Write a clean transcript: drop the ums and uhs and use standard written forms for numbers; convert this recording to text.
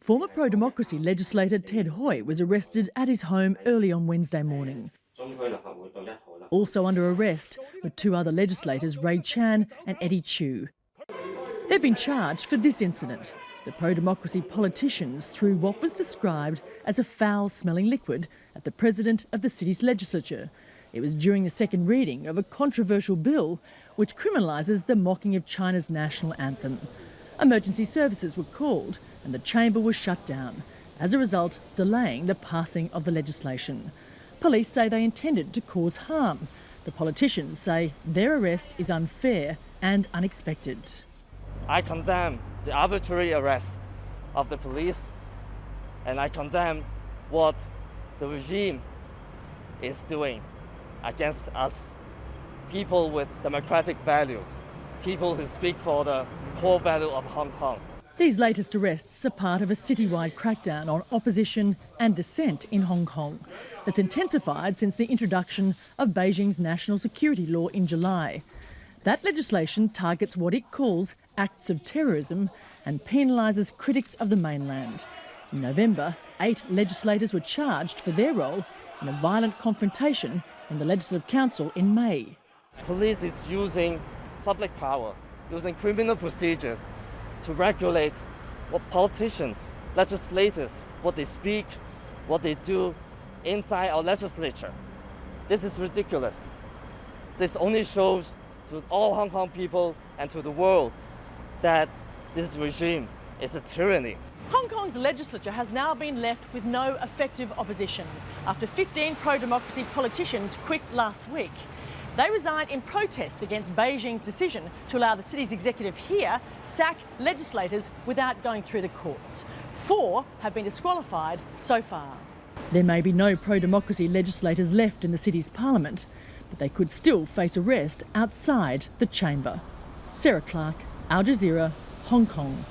Former pro-democracy legislator Ted Hui was arrested at his home early on Wednesday morning. Also under arrest were two other legislators, Ray Chan and Eddie Chu. They've been charged for this incident. The pro-democracy politicians threw what was described as a foul-smelling liquid at the president of the city's legislature. It was during the second reading of a controversial bill which criminalises the mocking of China's national anthem. Emergency services were called and the chamber was shut down, as a result delaying the passing of the legislation. Police say they intended to cause harm. The politicians say their arrest is unfair and unexpected. I condemn the arbitrary arrest of the police, and I condemn what the regime is doing against us, people with democratic values, people who speak for the core value of Hong Kong. These latest arrests are part of a citywide crackdown on opposition and dissent in Hong Kong that's intensified since the introduction of Beijing's national security law in July. That legislation targets what it calls acts of terrorism and penalises critics of the mainland. In November, 8 legislators were charged for their role in a violent confrontation in the Legislative Council in May. Police is using public power, using criminal procedures to regulate what politicians, legislators, what they speak, what they do inside our legislature. This is ridiculous. This only shows to all Hong Kong people and to the world that this regime is a tyranny. Hong Kong's legislature has now been left with no effective opposition after 15 pro-democracy politicians quit last week. They resigned in protest against Beijing's decision to allow the city's executive here sack legislators without going through the courts. 4 have been disqualified so far. There may be no pro-democracy legislators left in the city's parliament, but they could still face arrest outside the chamber. Sarah Clarke, Al Jazeera, Hong Kong.